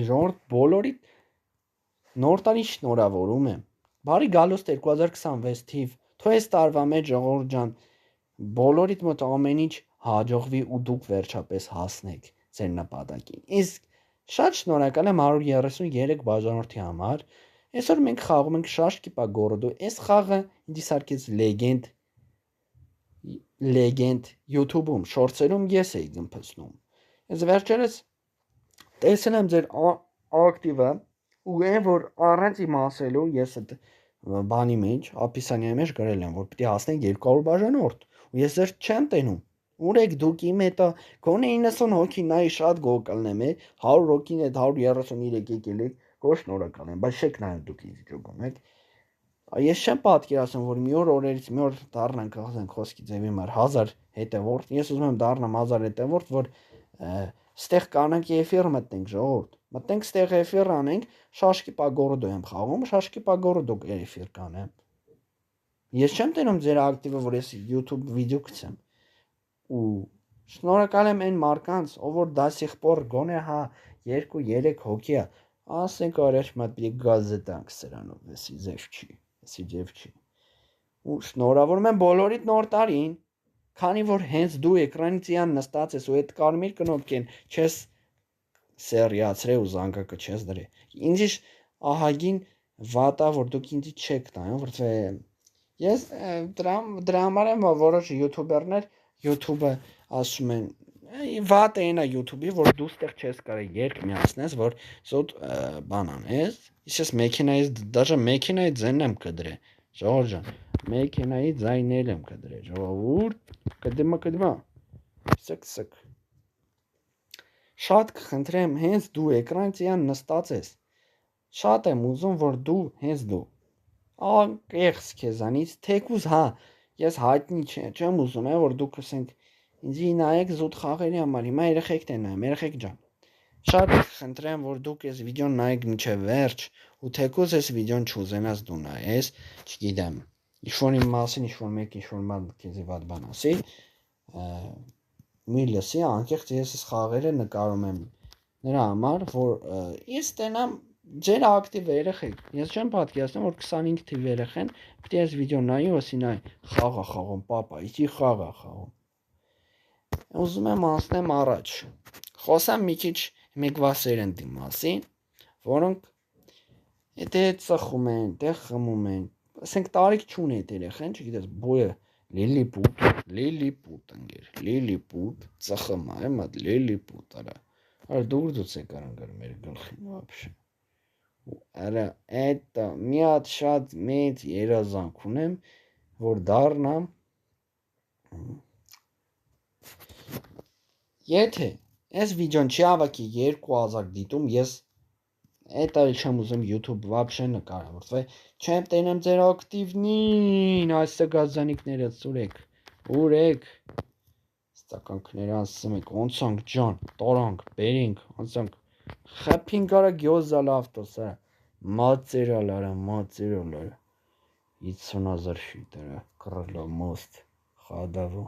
Ժողովուրդ բոլորի նոր տարի շնորհավորում եմ։ Բարի գալուստ 2026 թիվ։ Թող այս տարվա մեջ ժողովուրդ ջան բոլորիդ մոտ ամեն ինչ հաջողվի ու դուք վերջապես հասնեք ձեր նպատակին։ Իսկ շատ շնորհակալ եմ 133 բաժանորդի համար։ Այսօր մենք խաղում ենք շաշկի պագորոդու։ Այս խաղը ինձ սարքեց լեգենդ YouTube-ում, շորտսերում ես էի գմփցնում։ Ես վերջերս տեսել եմ ձեր ակտիվը ու այն որ առանց իմացելու ես այդ բանի մեջ, ապիսանյայի մեջ գրել եմ, որ պիտի հասնենք 200 բաժանորդ։ Ու ես ձեր չեմ տենում։ Ուր եք դուք իմ հետը գոնե 90 հոգի նայի շատ գոհ կլնեմ, 100 հոգին այդ 133 եկել եք, գոհ շնորհակալ եմ, բայց չեք նայում դուք ինձ ջոգում եք։ Ես չեմ պատկերացնում, որ մի օրերից մի օր դառնանք խոսքի ձևի մար 1000 հետևորդ։ Ես ուզում եմ դառնամ 1000 հետևորդ, որ ստեղ կանանք էֆիր մտնենք ժողովուրդ։ Մտնենք ստեղ էֆիր անենք, շաշկի պագորոդո եմ խաղում, շաշկի պագորոդո էֆիր կանեմ։ Ես չեմ տենում ձեր ակտիվը, որ ես YouTube վիդեո գցեմ։ Ու շնորհակալ եմ այն մարկանց, ով որ դասիխպոր գոնե հա 2-3 հոգի է, ասենք արեշ մատ պիտի գազետանք սրանով, էսի ձև չի։ Ու շնորհավորում եմ բոլորիդ նոր տարին, քանի որ հենց դու էկրանից իան նստած ես ու այդ կարմիր կնոպկեն չես սերիացրել ու զանգակը չես դրել։ Ինձ ահագին վատա որ դուք ինձ չեք նայում, որովհետեւ ես դրա համար եմ որոշ յութուբերներ յութուբը ասում են վատ է նա յութուբի որ դու ստեղ չես կարող երկ միացնես որ զոտ բան անես ես մեքենայից դաժե մեքենայի ձենն եմ կդրել ժողովուրդ ջան մեքենայի ձայնել եմ կդրել ժողովուրդ կդմա սկ շատ կխնդրեմ հենց դու էկրանցիան նստած ես շատ եմ ուզում որ դու հենց դու անկեղծ քեզանից թեկուզ հա ես հայտնի չեմ ուզում որ դուք ասենք ինձի նայեք զուտ խաղերի համար հիմա երեխեքն են նայում երեխեք ջան շատ խնդրեմ որ դուք այս վիդեոն նայեք մինչև վերջ ու թեկուզ այս վիդեոն չուզենաս դու նայես չգիտեմ ինչ-որ իմ մասին ինչ-որ մեկ ինչ-որ բան քեզի վատ բան ասի մի լսի անկեղծ ես այս խաղերը նկարում եմ նրա համար որ ես տենամ ձեր ակտիվ երեխեք ես չեմ պատկերացնում որ 25 թիվ երեխեն պետք է այս վիդեոն նայի ու ասի նայ խաղա խաղում պապա իջի խաղա խաղում ուզում եմ անցնեմ առաջ խոսամ մի քիչ մեկվա սերնդի մասին որոնք եթե ծխում են դե խմում են ասենք տարիք չունի այդ երեխեն չգիտես բոյը լիլիպուտ ընկեր լիլիպուտ ծխմա մատ լիլիպուտ արա դուրս է կարան մեր գլխին вообще Արա это մի հատ շատ մեծ երազանք ունեմ որ դառնամ եթե այս վիդեոն չի ավակի 2000 դիտում ես это չեմ ուզում YouTube вообще նկարեմ որովհետեւ չեմ տենեմ ձեր ակտիվնին այս գազանիկները ուրեք ստականքները ասում եք ոնցանք ջան տարանք բերինք անցանք խփին կարա գյոզա լավտոսա մածերալարա 50000 շիտերը կռլո most խադավո